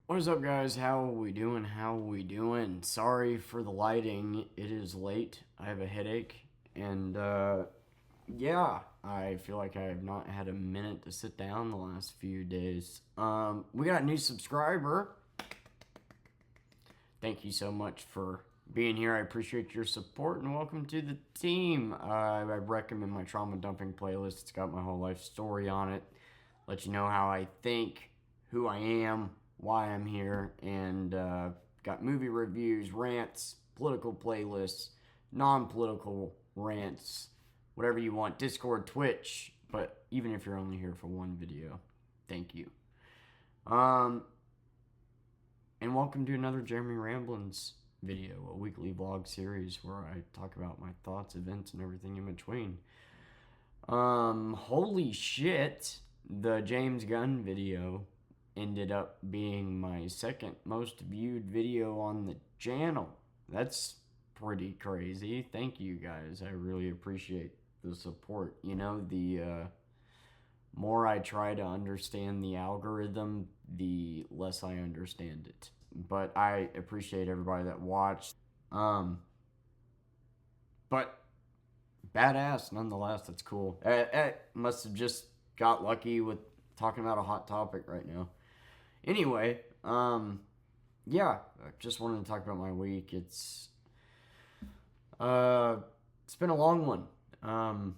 What is up, guys? How are we doing? How are we doing? Sorry for the lighting. It is late. I have a headache. And, yeah, I feel like I have not had a minute to sit down the last few days. We got a new subscriber. Thank you so much for being here. I appreciate your support and welcome to the team. I recommend my trauma dumping playlist. It's got my whole life story on it. Let you know how I think, who I am, why I'm here, and got movie reviews, rants, political playlists, non-political rants, whatever you want. Discord, Twitch, but even if you're only here for one video, thank you. And welcome to another Jeremy Ramblins video, a weekly vlog series where I talk about my thoughts, events, and everything in between. Holy shit, the James Gunn video ended up being my second most viewed video on the channel. That's pretty crazy. Thank you guys. I really appreciate the support. You know, the more I try to understand the algorithm, the less I understand it. But I appreciate everybody that watched. But badass nonetheless. That's cool. I must have just got lucky with talking about a hot topic right now. Anyway, yeah, I just wanted to talk about my week. It's been a long one.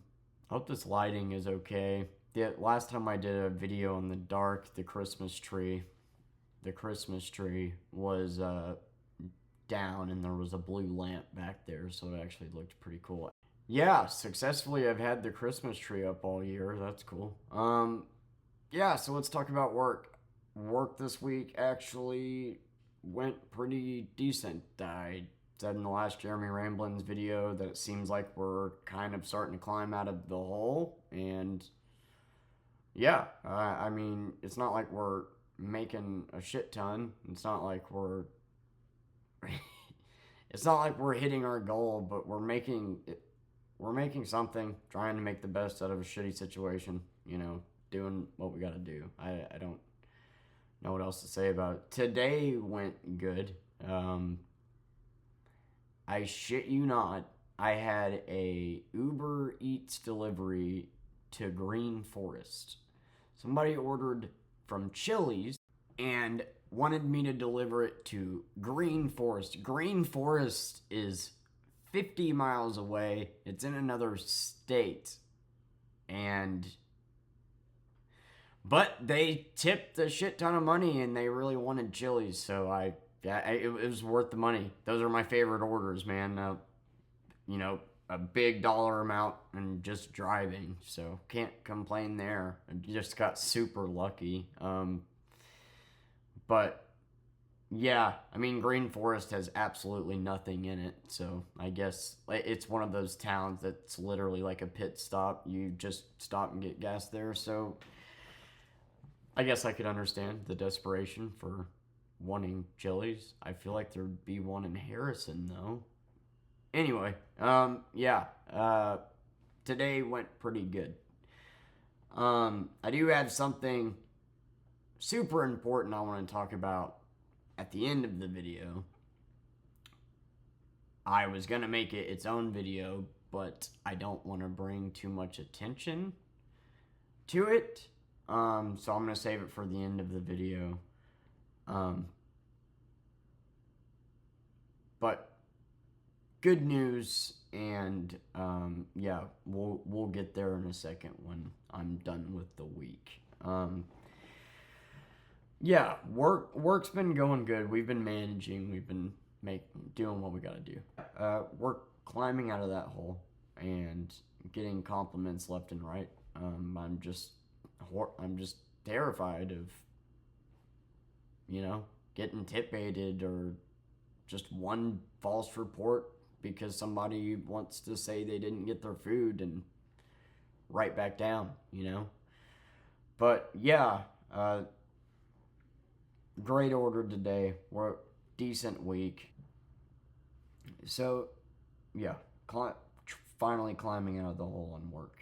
Hope this lighting is okay. The last time I did a video in the dark, the Christmas tree was down and there was a blue lamp back there, so it actually looked pretty cool. Yeah, successfully I've had the Christmas tree up all year. That's cool. Yeah, so let's talk about work. Work this week actually went pretty decent. I said in the last Jeremy Ramblins video that it seems like we're kind of starting to climb out of the hole, and yeah, I mean, it's not like we're making a shit ton. It's not like we're it's not like we're hitting our goal, but we're making something, trying to make the best out of a shitty situation, you know, doing what we got to do. I don't know what else to say about it. Today went good. I shit you not, I had a Uber Eats delivery to Green Forest. Somebody ordered from Chili's and wanted me to deliver it to Green Forest. Green Forest is 50 miles away. It's in another state. But they tipped a shit ton of money and they really wanted Chili's, so it was worth the money. Those are my favorite orders, man. You know, a big dollar amount and just driving, so can't complain there. I just got super lucky. But yeah, I mean, Green Forest has absolutely nothing in it, so I guess it's one of those towns that's literally like a pit stop. You just stop and get gas there, so I guess I could understand the desperation for wanting Chili's. I feel like there'd be one in Harrison, though. Anyway, yeah, today went pretty good. I do have something super important I want to talk about at the end of the video. I was going to make it its own video, but I don't want to bring too much attention to it. So I'm going to save it for the end of the video. But good news, and yeah, we'll get there in a second when I'm done with the week. Yeah, work's been going good. We've been managing. We've been doing what we gotta do. We're climbing out of that hole and getting compliments left and right. I'm just terrified of, you know, getting tip baited or just one false report because somebody wants to say they didn't get their food and right back down, you know. But yeah, great order today. We're decent week. So yeah, finally climbing out of the hole in work.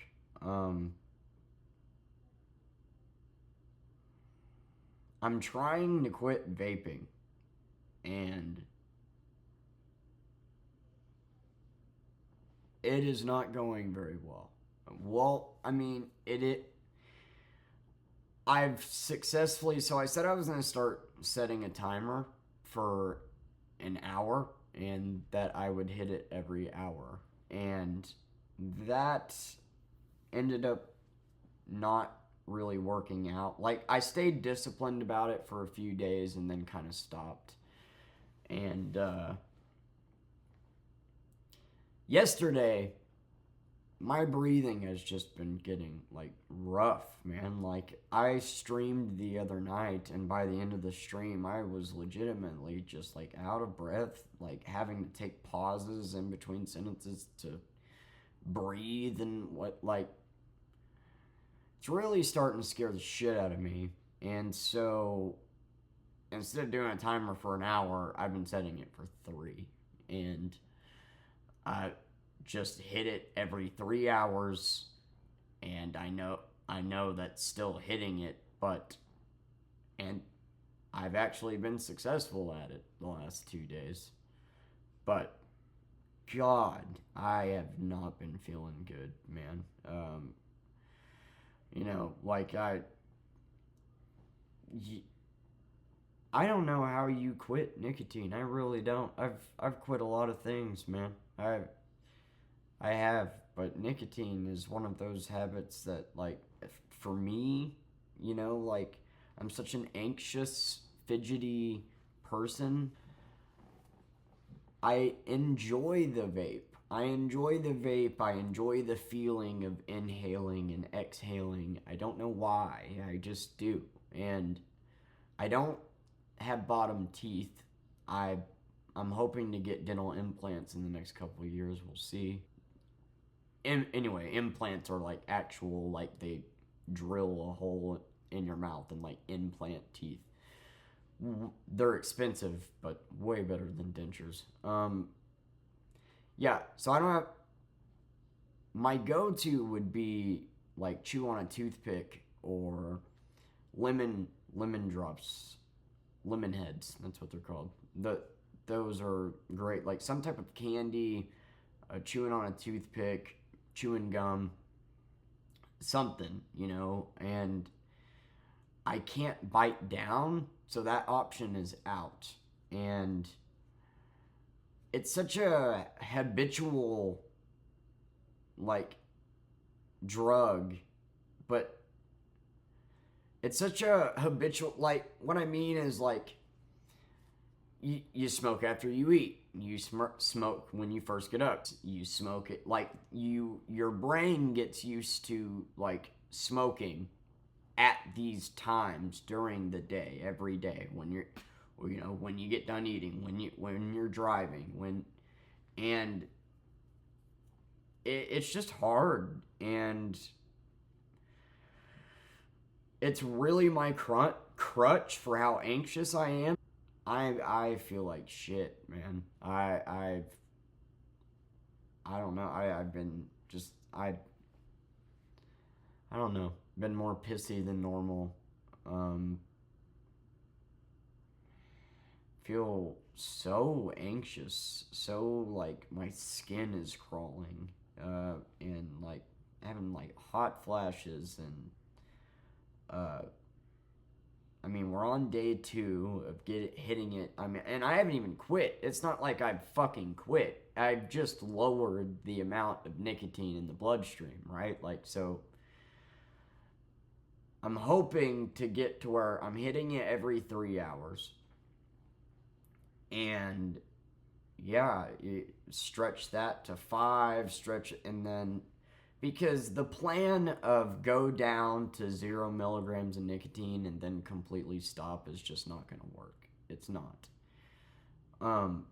I'm trying to quit vaping, and it is not going very well. Well, I mean, I've successfully. So I said I was going to start setting a timer for an hour, and that I would hit it every hour, and that ended up not really working out. Like, I stayed disciplined about it for a few days and then kind of stopped. And yesterday, my breathing has just been getting like rough, man. Like, I streamed the other night, and by the end of the stream, I was legitimately just like out of breath, like having to take pauses in between sentences to breathe, and what, like, it's really starting to scare the shit out of me. And so instead of doing a timer for an hour, I've been setting it for 3. And I just hit it every 3 hours, and I know that's still hitting it, but and I've actually been successful at it the last 2 days. But God, I have not been feeling good, man. Like I don't know how you quit nicotine. I really don't. I've quit a lot of things, man. I have, but nicotine is one of those habits that, like, for me, like, I'm such an anxious, fidgety person. I enjoy the vape. I enjoy the vape. I enjoy the feeling of inhaling and exhaling. I don't know why. I just do. And I don't have bottom teeth. I I'm hoping to get dental implants in the next couple of years. We'll see. Anyway, implants are like actual, like, they drill a hole in your mouth and like implant teeth. They're expensive, but way better than dentures. Yeah. So I don't have. My go-to would be like chew on a toothpick or lemon drops, lemon heads. That's what they're called. Those are great. Like some type of candy, chewing on a toothpick, chewing gum, something, and I can't bite down, so that option is out. And it's such a habitual, like, drug, but it's such a habitual, like, what I mean is, like, you smoke after you eat. You smoke when you first get up. You smoke it, like, your brain gets used to, like, smoking at these times during the day, every day, when you get done eating, when you're driving, and it's just hard, and it's really my crutch for how anxious I am. I feel like shit, man. I don't know. I've been just I don't know. Been more pissy than normal. Um, feel so anxious. So, like, my skin is crawling. And like having like hot flashes, and uh I mean, we're on day 2 of hitting it. I mean, and I haven't even quit. It's not like I've fucking quit. I've just lowered the amount of nicotine in the bloodstream, right? Like, so I'm hoping to get to where I'm hitting it every 3 hours. And yeah, stretch that to 5, and then, because the plan of go down to 0 milligrams of nicotine and then completely stop is just not going to work. It's not. Um,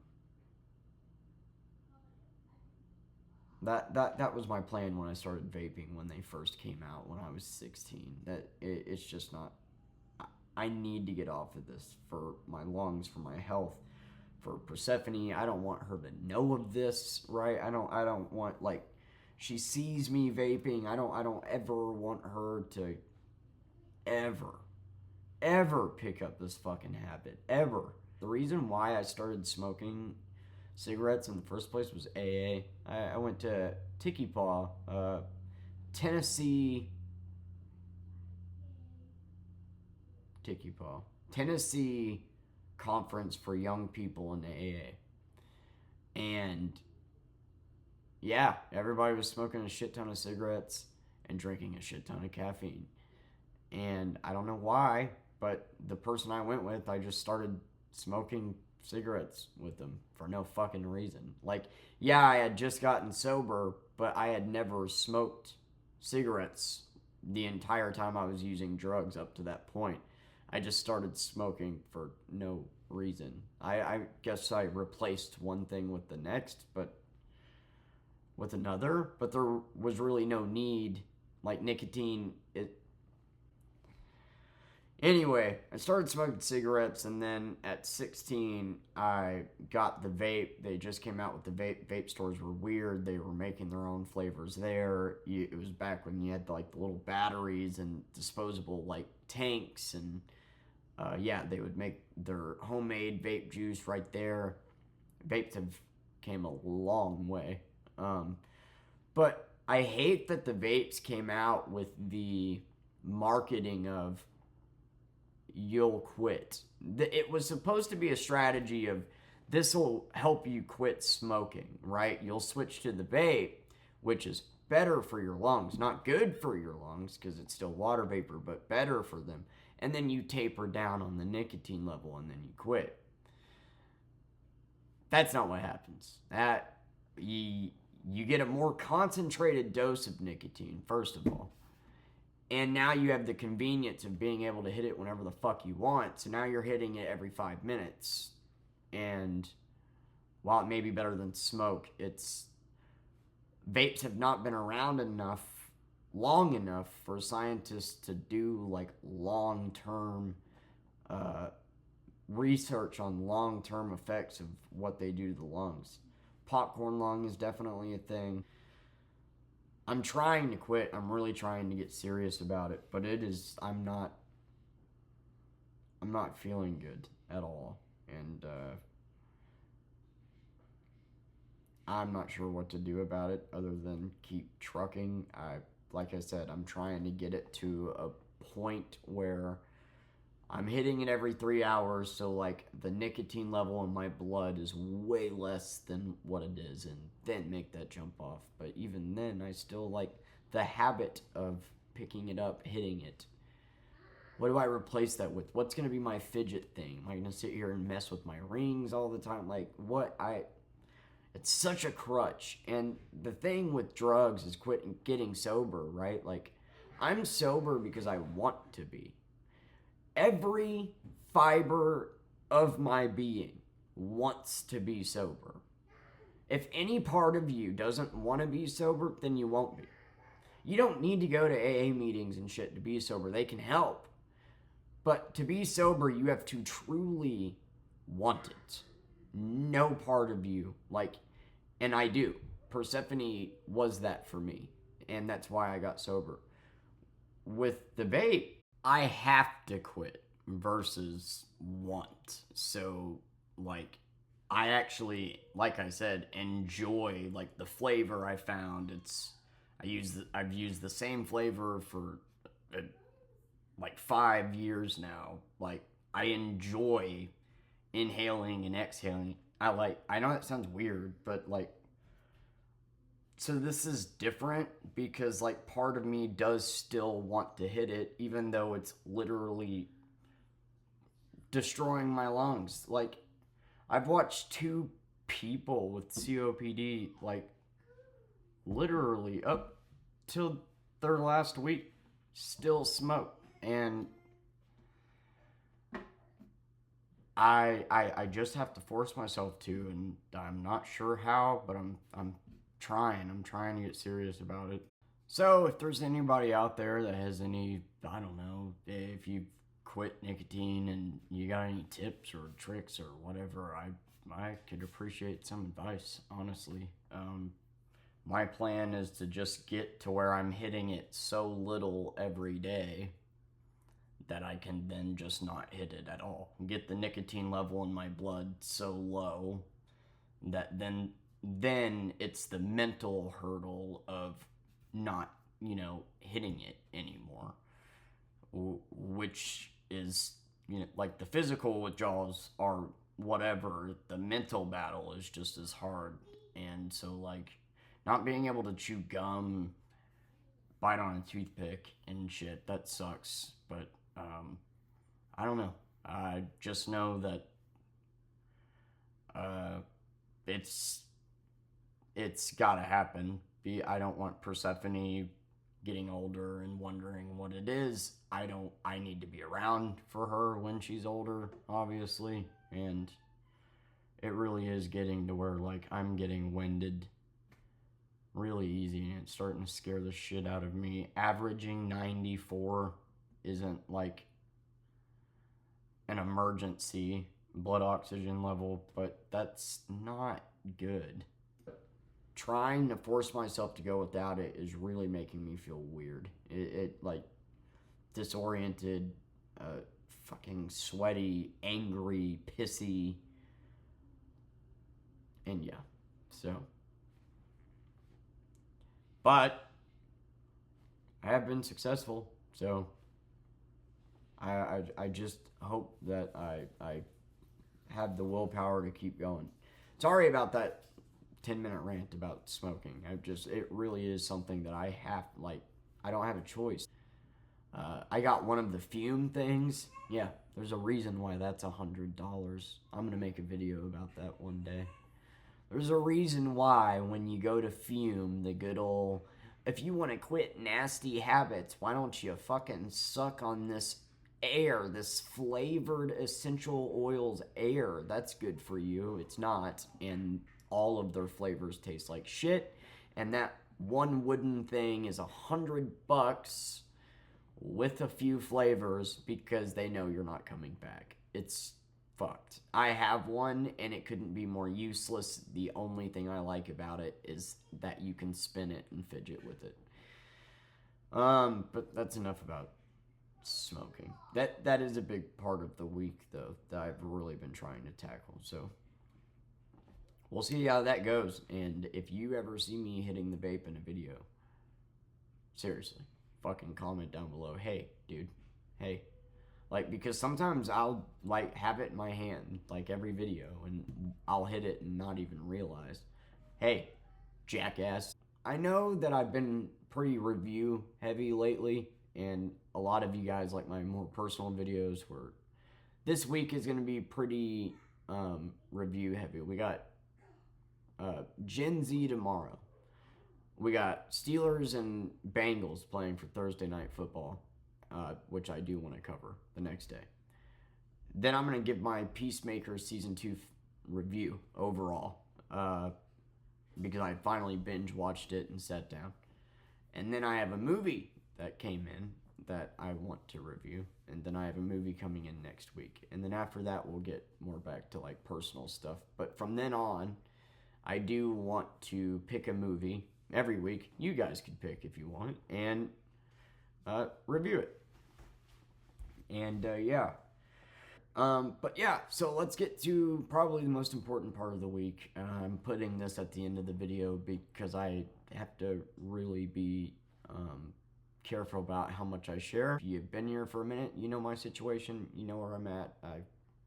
that was my plan when I started vaping, when they first came out when I was 16. It's just not. I need to get off of this for my lungs, for my health, for Persephone. I don't want her to know of this, right? I don't want, like, she sees me vaping. I don't ever want her to ever ever pick up this fucking habit. Ever. The reason why I started smoking cigarettes in the first place was AA. I went to Tiki Paw, Tennessee. Tiki Paw. Tennessee conference for young people in the AA. And yeah, everybody was smoking a shit ton of cigarettes and drinking a shit ton of caffeine. And I don't know why, but the person I went with, I just started smoking cigarettes with them for no fucking reason. Like, yeah, I had just gotten sober, but I had never smoked cigarettes the entire time I was using drugs up to that point. I just started smoking for no reason. I guess I replaced one thing with the next, but with another, but there was really no need. Like nicotine, anyway, I started smoking cigarettes, and then at 16, I got the vape. They just came out with the vape. Vape stores were weird. They were making their own flavors there. It was back when you had like the little batteries and disposable like tanks, and yeah, they would make their homemade vape juice right there. Vapes have came a long way. But I hate that the vapes came out with the marketing of you'll quit. It was supposed to be a strategy of this will help you quit smoking, right? You'll switch to the vape, which is better for your lungs. Not good for your lungs because it's still water vapor, but better for them. And then you taper down on the nicotine level and then you quit. That's not what happens. You get a more concentrated dose of nicotine, first of all. And now you have the convenience of being able to hit it whenever the fuck you want. So now you're hitting it every 5 minutes. And while it may be better than smoke, vapes have not been around long enough for scientists to do like long-term research on long-term effects of what they do to the lungs. Popcorn lung is definitely a thing. I'm trying to quit. I'm really trying to get serious about it, but I'm not feeling good at all. And I'm not sure what to do about it other than keep trucking. Like I said, I'm trying to get it to a point where I'm hitting it every 3 hours, so like the nicotine level in my blood is way less than what it is, and then make that jump off. But even then, I still like the habit of picking it up, hitting it. What do I replace that with? What's going to be my fidget thing? Am I going to sit here and mess with my rings all the time? Like, it's such a crutch. And the thing with drugs is getting sober, right? Like, I'm sober because I want to be. Every fiber of my being wants to be sober. If any part of you doesn't want to be sober, then you won't be. You don't need to go to AA meetings and shit to be sober. They can help. But to be sober, you have to truly want it. No part of you, and I do. Persephone was that for me, and that's why I got sober. With the vape, I have to quit versus want. So, I actually, like I said, enjoy, the flavor I found. I've used the same flavor for, 5 years now. I enjoy inhaling and exhaling. I know that sounds weird, but, so this is different because part of me does still want to hit it even though it's literally destroying my lungs. I've watched 2 people with COPD literally up till their last week still smoke, and I just have to force myself to, and I'm not sure how, but I'm trying to get serious about it. So if there's anybody out there that has any, I don't know, if you quit nicotine and you got any tips or tricks or whatever, I could appreciate some advice, honestly. My plan is to just get to where I'm hitting it so little every day that I can then just not hit it at all. Get the nicotine level in my blood so low that then it's the mental hurdle of not, hitting it anymore, which is, like the physical withdrawals are whatever, the mental battle is just as hard. And so, like, not being able to chew gum, bite on a toothpick and shit, that sucks. But I don't know. I just know that it's gotta happen. I don't want Persephone getting older and wondering what it is. I need to be around for her when she's older, obviously. And it really is getting to where, like, I'm getting winded really easy, and it's starting to scare the shit out of me. Averaging 94 isn't like an emergency blood oxygen level, but that's not good. Trying to force myself to go without it is really making me feel weird. It like disoriented, fucking sweaty, angry, pissy, and yeah, so. But I have been successful, so I just hope that I have the willpower to keep going. Sorry about that 10-minute rant about smoking. It really is something that I don't have a choice. I got one of the fume things. Yeah, there's a reason why that's $100. I'm gonna make a video about that one day. There's a reason why when you go to fume, the good old, if you want to quit nasty habits, why don't you fucking suck on this air, this flavored essential oils air? That's good for you. It's not. And all of their flavors taste like shit. And that one wooden thing is $100 with a few flavors because they know you're not coming back. It's fucked. I have one and it couldn't be more useless. The only thing I like about it is that you can spin it and fidget with it. But that's enough about smoking. That is a big part of the week though that I've really been trying to tackle. So we'll see how that goes. And if you ever see me hitting the vape in a video, seriously, fucking comment down below. Hey, dude. Hey. Like, because sometimes I'll, like, have it in my hand, like, every video, and I'll hit it and not even realize. Hey, jackass. I know that I've been pretty review heavy lately, and a lot of you guys like my more personal videos where this week is going to be pretty review heavy. We got Gen Z tomorrow. We got Steelers and Bengals playing for Thursday Night Football. Which I do want to cover the next day. Then I'm going to give my Peacemaker Season 2 review overall, because I finally binge watched it and sat down. And then I have a movie that came in that I want to review, and then I have a movie coming in next week. And then after that, we'll get more back to like personal stuff. But from then on, I do want to pick a movie every week. You guys can pick if you want, and review it. And yeah. But yeah, so let's get to probably the most important part of the week. I'm putting this at the end of the video because I have to really be careful about how much I share. If you've been here for a minute, you know my situation, you know where I'm at. I'm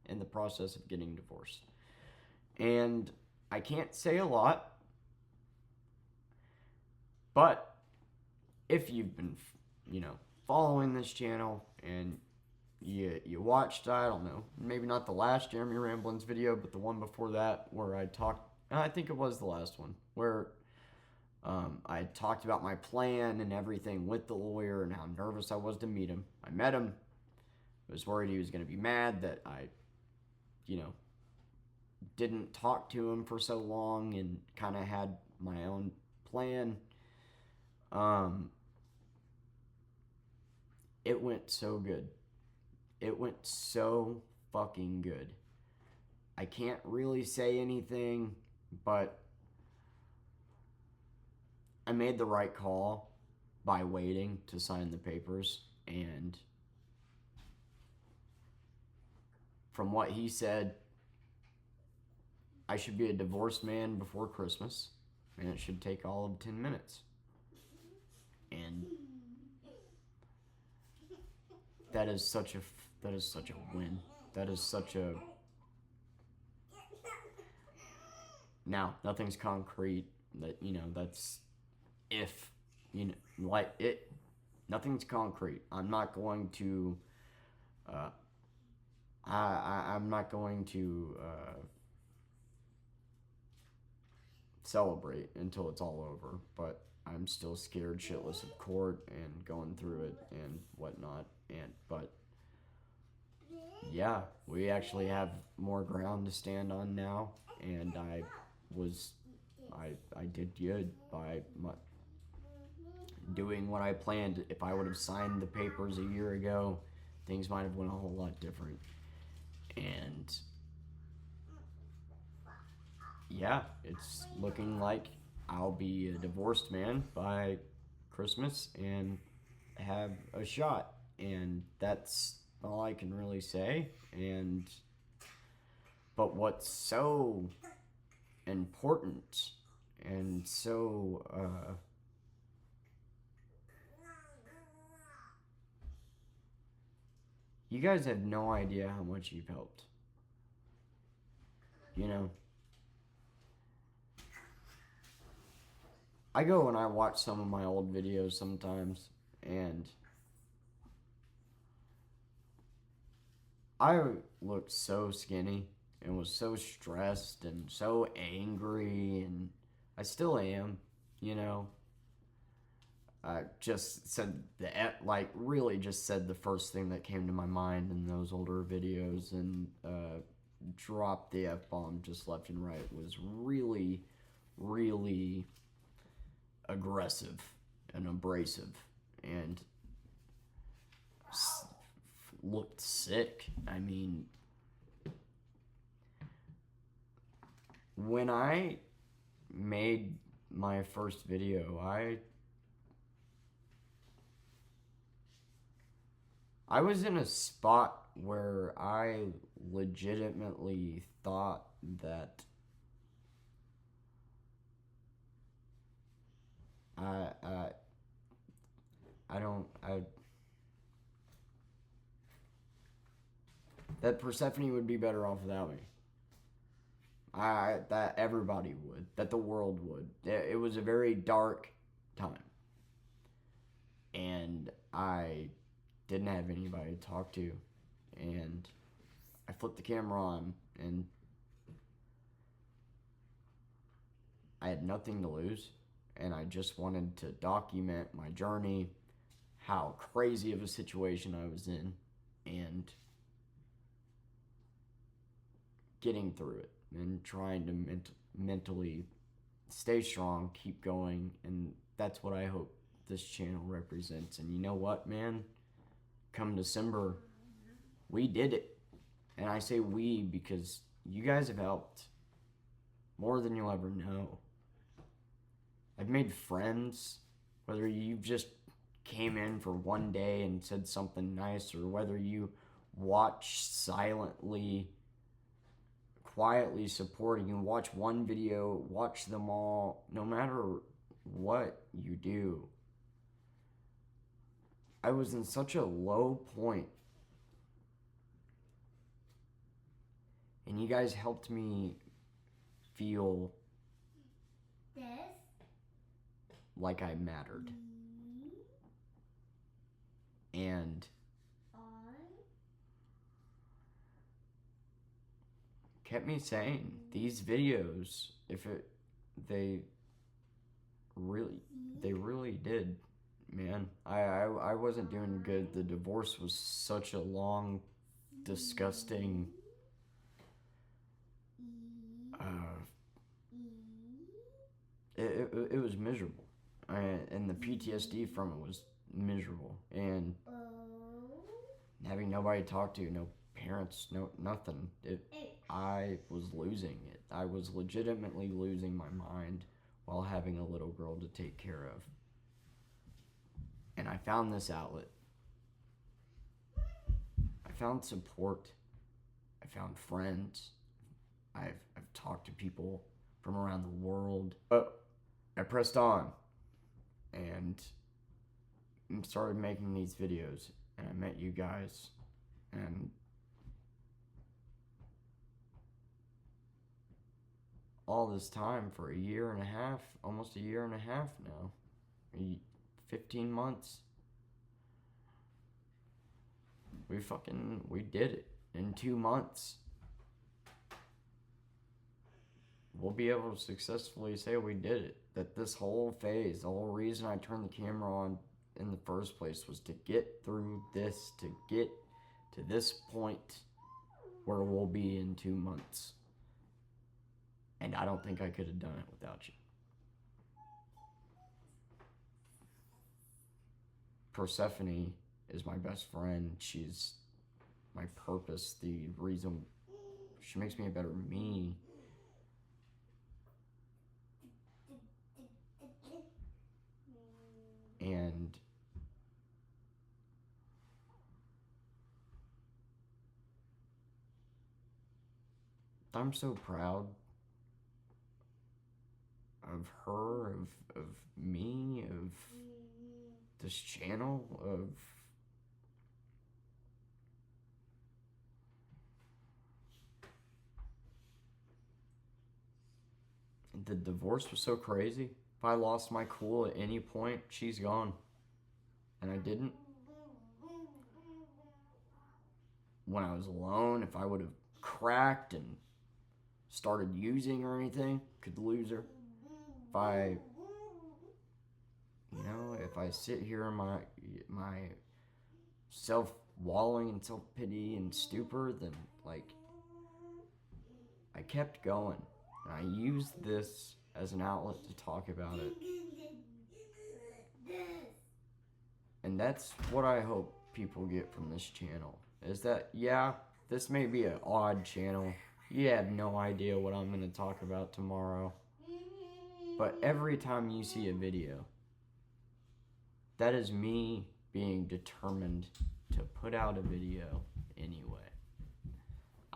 in the process of getting divorced. And I can't say a lot, but if you've been, following this channel and you watched, I don't know, maybe not the last Jeremy Ramblins video, but the one before that where I think it was the last one, where I talked about my plan and everything with the lawyer and how nervous I was to meet him. I met him. I was worried he was going to be mad that I, didn't talk to him for so long and kind of had my own plan. It went so good. It went so fucking good. I can't really say anything, but I made the right call by waiting to sign the papers, and from what he said, I should be a divorced man before Christmas, and it should take all of 10 minutes. And that is such a win. That is such a... Now, nothing's concrete. That, you know, that's if, you know, like it. Nothing's concrete. I'm not going to. I'm not going to celebrate until it's all over. But I'm still scared shitless of court and going through it and whatnot. But yeah, we actually have more ground to stand on now, and I did good by doing what I planned. If I would have signed the papers a year ago, things might have went a whole lot different. And yeah, it's looking like I'll be a divorced man by Christmas and have a shot. And that's all I can really say. But what's so important and so you guys have no idea how much you've helped. You know, I go and I watch some of my old videos sometimes, and I looked so skinny and was so stressed and so angry, and I still am, you know. I just said really just said the first thing that came to my mind in those older videos, and dropped the F-bomb just left and right. It was really, really aggressive and abrasive, and looked sick. I mean, when I made my first video, I was in a spot where I legitimately thought that that Persephone would be better off without me. That everybody would, that the world would. It was a very dark time, and I didn't have anybody to talk to, and I flipped the camera on, and I had nothing to lose, and I just wanted to document my journey, how crazy of a situation I was in, and getting through it, and trying to mentally stay strong, keep going, and that's what I hope this channel represents. And you know what, man? Come December, we did it. And I say we because you guys have helped more than you'll ever know. I've made friends, whether you just came in for one day and said something nice, or whether you watched silently, quietly supporting, and watch one video, watch them all, no matter what you do. I was in such a low point, and you guys helped me feel like I mattered. And kept me saying these videos, they really did, man. I wasn't doing good. The divorce was such a long, disgusting it was miserable, and the PTSD from it was miserable, and having nobody to talk to, no parents, no nothing. I was losing it. I was legitimately losing my mind while having a little girl to take care of. And I found this outlet. I found support. I found friends. I've talked to people from around the world. But I pressed on and started making these videos, and I met you guys, and all this time for a year and a half, almost a year and a half now, 15 months. We did it in 2 months. We'll be able to successfully say we did it. That this whole phase, the whole reason I turned the camera on in the first place was to get through this, to get to this point where we'll be in 2 months. And I don't think I could have done it without you. Persephone is my best friend. She's my purpose, the reason she makes me a better me. And I'm so proud of her, of me, of this channel, of the divorce was so crazy. If I lost my cool at any point, she's gone. And I didn't. When I was alone, if I would have cracked and started using or anything, could lose her. If I sit here in my self-wallowing and self-pity and stupor, then, I kept going. And I used this as an outlet to talk about it. And that's what I hope people get from this channel. Is that, yeah, this may be an odd channel. You have no idea what I'm going to talk about tomorrow. But every time you see a video, that is me being determined to put out a video anyway.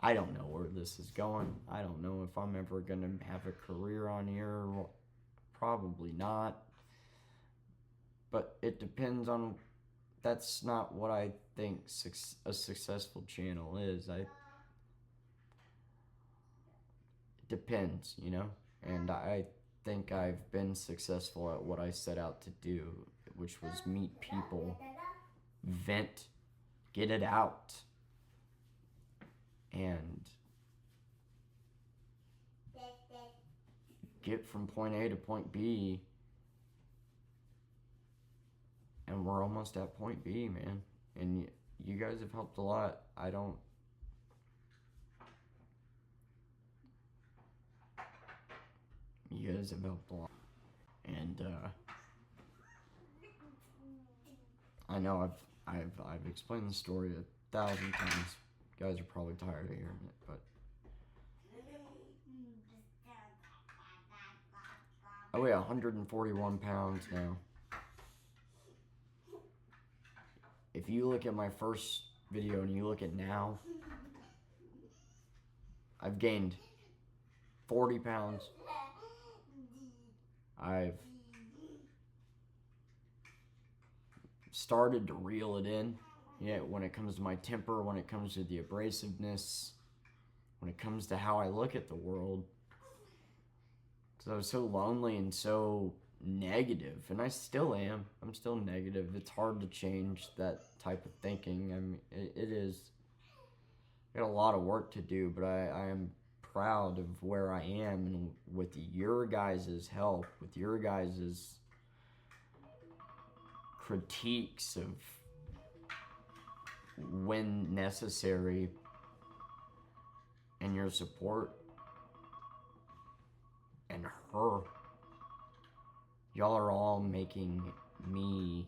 I don't know where this is going. I don't know if I'm ever going to have a career on here. Probably not. But it depends on... That's not what I think a successful channel is. It depends, And I think I've been successful at what I set out to do, which was meet people, vent, get it out, and get from point A to point B. And we're almost at point B, man. And you guys have helped a lot. You guys have helped a lot. And I know I've explained the story 1,000 times. You guys are probably tired of hearing it, but I weigh 141 pounds now. If you look at my first video and you look at now, I've gained 40 pounds. I've started to reel it in. Yeah, when it comes to my temper, when it comes to the abrasiveness, when it comes to how I look at the world. Because I was so lonely and so negative, and I still am. I'm still negative. It's hard to change that type of thinking. I mean, it is. I got a lot of work to do, but I am proud of where I am, and with your guys' help, with your guys' critiques of when necessary, and your support, and her, y'all are all making me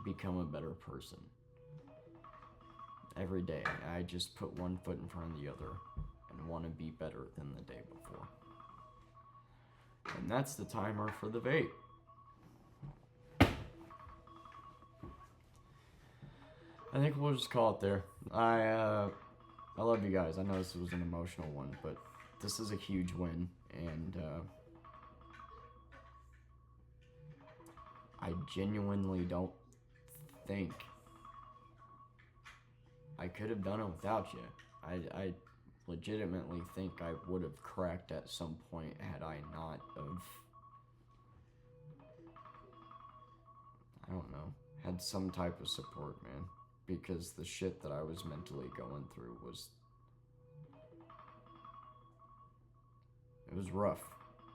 become a better person. Every day, I just put one foot in front of the other and want to be better than the day before. And that's the timer for the vape. I think we'll just call it there. I love you guys. I know this was an emotional one, but this is a huge win, and I genuinely don't think I could have done it without you. I legitimately think I would have cracked at some point had I not of, I don't know, had some type of support, man. Because the shit that I was mentally going through was, it was rough.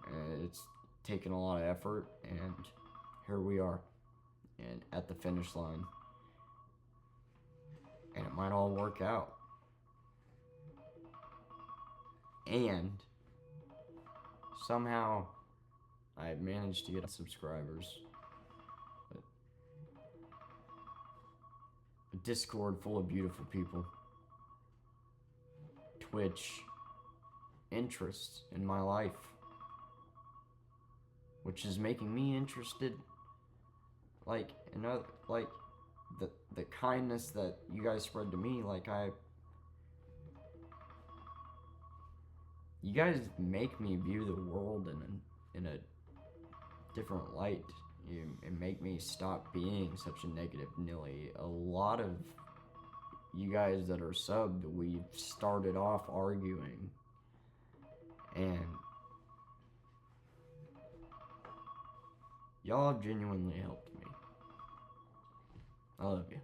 And it's taken a lot of effort, and here we are, and at the finish line. And it might all work out. And somehow I managed to get subscribers. A Discord full of beautiful people. Twitch interests in my life, which is making me interested, like, in other, like, the kindness that you guys spread to me. Like, you guys make me view the world in a different light. You make me stop being such a negative Nilly. A lot of you guys that are subbed, we've started off arguing, and y'all have genuinely helped me. I love you.